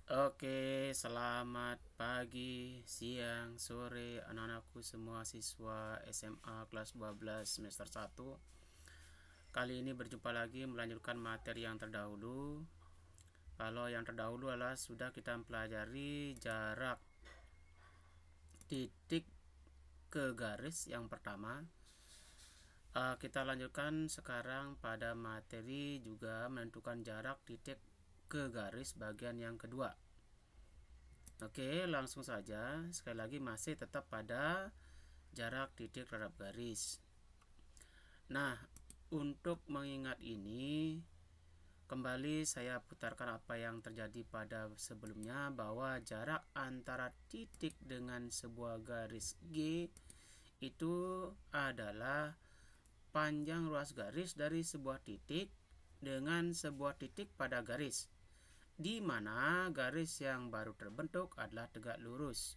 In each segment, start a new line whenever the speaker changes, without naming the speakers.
Oke, selamat pagi, siang, sore, anak-anakku semua siswa SMA kelas 12 semester 1. Kali ini berjumpa lagi melanjutkan materi yang terdahulu. Kalau yang terdahulu adalah sudah kita pelajari jarak titik ke garis yang pertama. Kita lanjutkan sekarang pada materi juga menentukan jarak titik ke garis bagian yang kedua. Oke, langsung saja. Sekali lagi masih tetap pada jarak titik terhadap garis. Nah, untuk mengingat ini, kembali saya putarkan apa yang terjadi pada sebelumnya, bahwa jarak antara titik dengan sebuah garis G itu adalah panjang ruas garis dari sebuah titik dengan sebuah titik pada garis, di mana garis yang baru terbentuk adalah tegak lurus.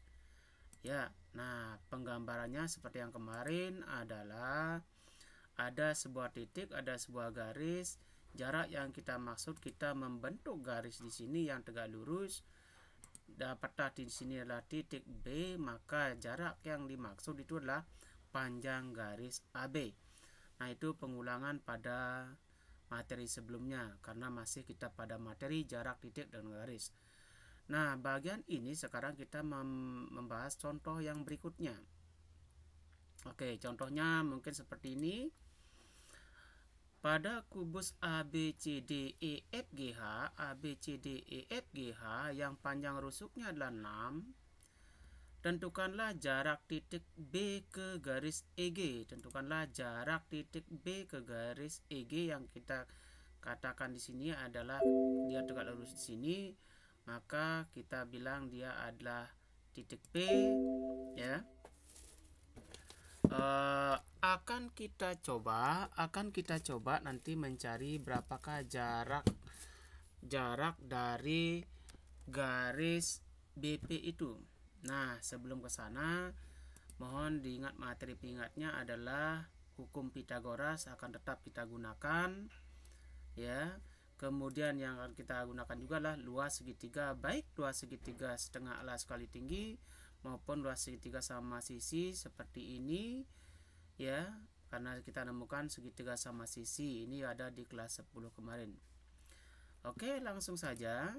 Ya, nah penggambarannya seperti yang kemarin adalah ada sebuah titik, ada sebuah garis. Jarak yang kita maksud, kita membentuk garis di sini yang tegak lurus. Dapatlah di sini adalah titik B, maka jarak yang dimaksud itu adalah panjang garis AB. Nah, itu pengulangan pada materi sebelumnya karena masih kita pada materi jarak titik dan garis. Nah, bagian ini sekarang kita membahas contoh yang berikutnya. Oke, contohnya mungkin seperti ini. Pada kubus ABCDEFGH, ABCDEFGH yang panjang rusuknya adalah 6, tentukanlah jarak titik B ke garis EG. Tentukanlah jarak titik B ke garis EG yang kita katakan di sini adalah dia tegak lurus di sini, maka kita bilang dia adalah titik P, ya. Akan kita coba nanti mencari berapakah jarak dari garis BP itu. Nah, sebelum ke sana mohon diingat materi pengingatnya adalah hukum Pitagoras akan tetap kita gunakan, ya. Kemudian yang akan kita gunakan juga adalah luas segitiga, baik luas segitiga setengah alas kali tinggi maupun luas segitiga sama sisi seperti ini, ya, karena kita nemukan segitiga sama sisi ini ada di kelas 10 kemarin. Oke, langsung saja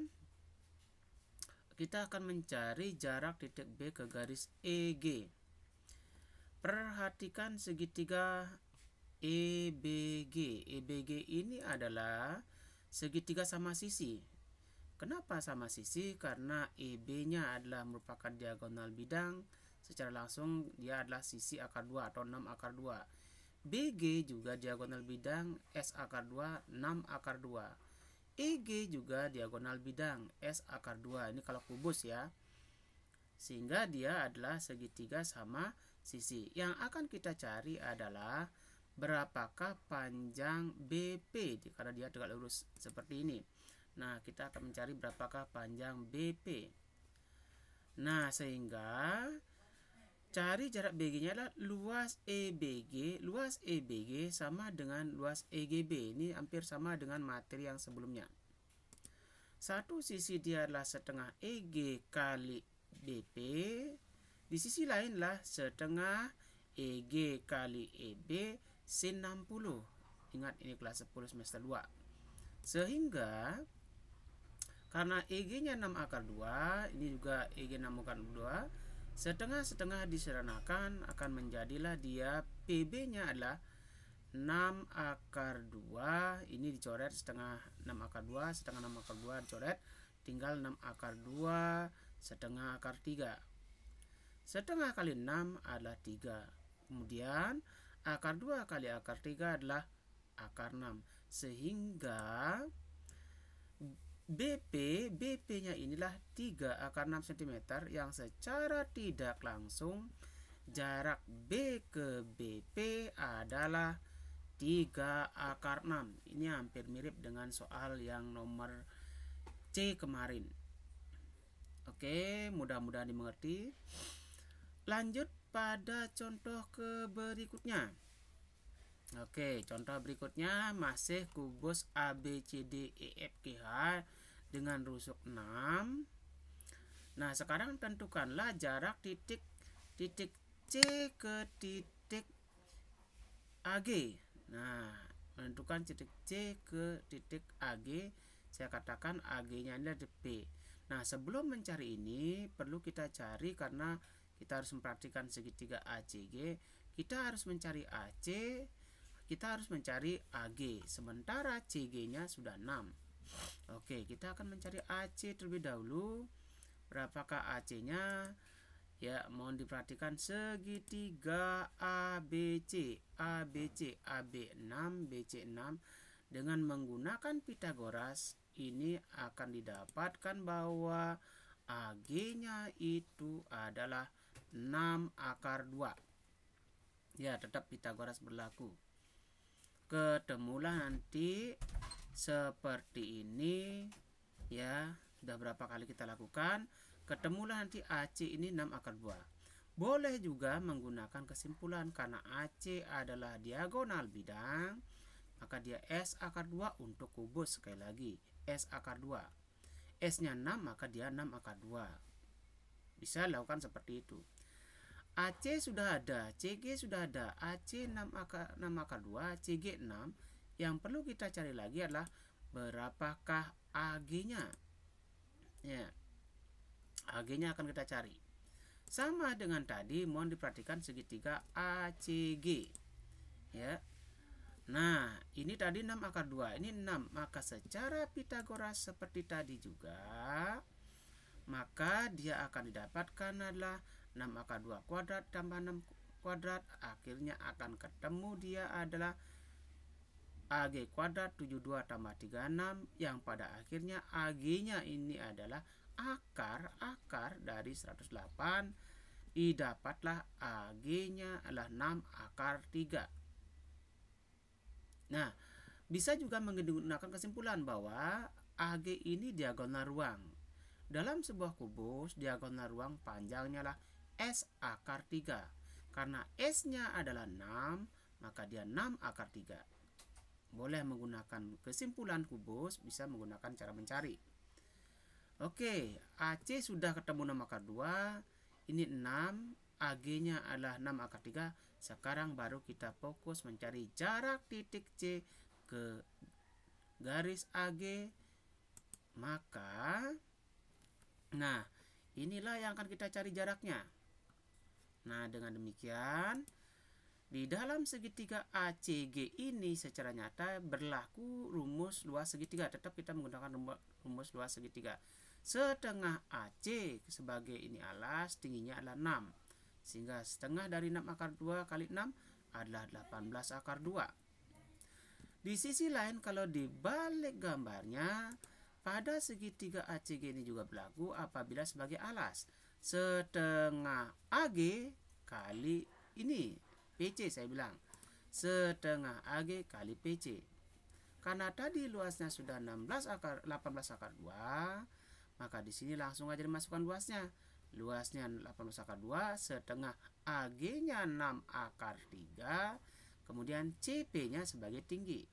kita akan mencari jarak titik B ke garis EG. Perhatikan segitiga EBG. EBG ini adalah segitiga sama sisi. Kenapa sama sisi? Karena EB-nya adalah merupakan diagonal bidang. Secara langsung dia adalah sisi akar 2 atau 6 akar 2. BG juga diagonal bidang S akar 2, 6 akar 2. EG juga diagonal bidang S akar 2. Ini kalau kubus, ya. Sehingga dia adalah segitiga sama sisi. Yang akan kita cari adalah berapakah panjang BP karena dia tegak lurus seperti ini. Nah, kita akan mencari berapakah panjang BP. Nah, sehingga cari jarak BG-nya adalah luas EBG. Luas EBG sama dengan luas EGB. Ini hampir sama dengan materi yang sebelumnya. Satu sisi dia adalah setengah EG kali BP. Di sisi lain adalah setengah EG kali EB sin 60. Ingat, ini kelas 10 semester 2. Sehingga karena EG-nya 6 akar 2, ini juga EG 6 akar 2, setengah-setengah diseranakan akan menjadilah dia PB-nya adalah 6 akar 2. Ini dicoret setengah 6 akar 2, setengah 6 akar 2 dicoret, tinggal 6 akar 2 setengah akar 3. Setengah kali 6 adalah 3. Kemudian akar 2 kali akar 3 adalah akar 6. Sehingga BP-nya inilah 3 akar 6 cm yang secara tidak langsung jarak B ke BP adalah 3 akar 6. Ini hampir mirip dengan soal yang nomor C kemarin. Oke, mudah-mudahan dimengerti. Lanjut pada contoh ke berikutnya. Oke, contoh berikutnya masih kubus ABCDEFGH dengan rusuk 6. Nah, sekarang tentukanlah jarak titik C ke titik AG. Nah, menentukan titik C ke titik AG, saya katakan AG-nya adalah P. Nah, sebelum mencari ini, perlu kita cari karena kita harus memperhatikan segitiga ACG. Kita harus mencari AC, kita harus mencari AG. Sementara CG-nya sudah 6. Oke, kita akan mencari AC terlebih dahulu. Berapakah AC-nya? Ya, mohon diperhatikan segitiga ABC, ABC, AB6, BC6 dengan menggunakan Pitagoras ini akan didapatkan bahwa AG-nya itu adalah 6 akar 2. Ya, tetap Pitagoras berlaku. Ketemulah nanti seperti ini ya. Sudah berapa kali kita lakukan, ketemulah nanti AC ini 6 akar 2. Boleh juga menggunakan kesimpulan karena AC adalah diagonal bidang, maka dia S akar 2 untuk kubus. Sekali lagi, S akar 2. S-nya 6, maka dia 6 akar 2. Bisa lakukan seperti itu. AC sudah ada, CG sudah ada, AC 6 akar 2, CG 6. Yang perlu kita cari lagi adalah berapakah AG-nya. Ya, AG-nya akan kita cari. Sama dengan tadi, mohon diperhatikan segitiga ACG. Ya. Nah, ini tadi 6 akar 2, ini 6. Maka secara Pitagoras seperti tadi juga, maka dia akan didapatkan adalah 6 akar 2 kuadrat tambah 6 kuadrat. Akhirnya akan ketemu dia adalah AG kuadrat 72 tambah 36, yang pada akhirnya AG-nya ini adalah akar dari 108. Didapatlah AG-nya adalah 6 akar 3. Nah, bisa juga menggunakan kesimpulan bahwa AG ini diagonal ruang. Dalam sebuah kubus, diagonal ruang panjangnya adalah S akar 3. Karena S-nya adalah 6, maka dia 6 akar 3. Boleh menggunakan kesimpulan kubus, bisa menggunakan cara mencari. Oke, AC sudah ketemu 6 akar 2, ini 6, AG-nya adalah 6 akar 3. Sekarang baru kita fokus mencari jarak titik C ke garis AG. Maka, nah, inilah yang akan kita cari jaraknya. Nah, dengan demikian, di dalam segitiga ACG ini secara nyata berlaku rumus luas segitiga. Tetap kita menggunakan rumus luas segitiga. Setengah AC sebagai ini alas, tingginya adalah 6. Sehingga setengah dari 6 akar 2 kali 6 adalah 18 akar 2. Di sisi lain, kalau dibalik gambarnya, pada segitiga ACG ini juga berlaku apabila sebagai alas. Setengah AG kali ini PC, saya bilang setengah AG kali PC. Karena tadi luasnya sudah 18 akar 2, maka di sini langsung aja dimasukkan luasnya. Luasnya 18 akar 2, setengah AG-nya 6 akar 3, kemudian CP-nya sebagai tinggi.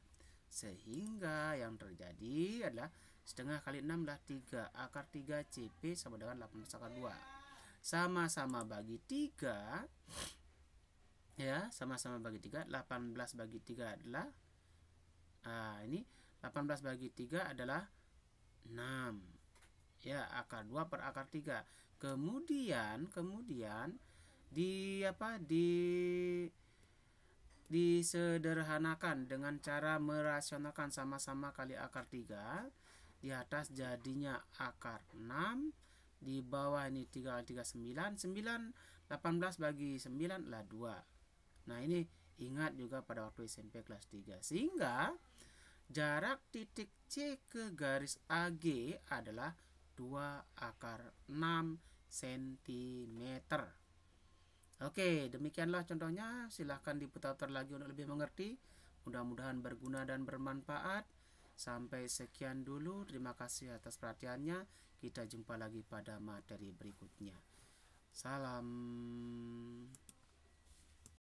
Sehingga yang terjadi adalah setengah kali 6 adalah 3 akar 3 CP sama dengan 18 akar 2. Sama-sama bagi 3. Ya, sama-sama bagi 3. 18 bagi 3 adalah ini 18 bagi 3 adalah 6. Ya, akar 2 per akar 3. Kemudian disederhanakan dengan cara merasionalkan sama-sama kali akar 3. Di atas jadinya akar 6, di bawah ini 3 kali 3 9. 18 bagi 9 adalah 2. Nah, ini ingat juga pada waktu SMP kelas 3. Sehingga jarak titik C ke garis AG adalah 2 akar 6 cm. Oke, demikianlah contohnya. Silahkan diputar lagi untuk lebih mengerti. Mudah-mudahan berguna dan bermanfaat. Sampai sekian dulu. Terima kasih atas perhatiannya. Kita jumpa lagi pada materi berikutnya. Salam.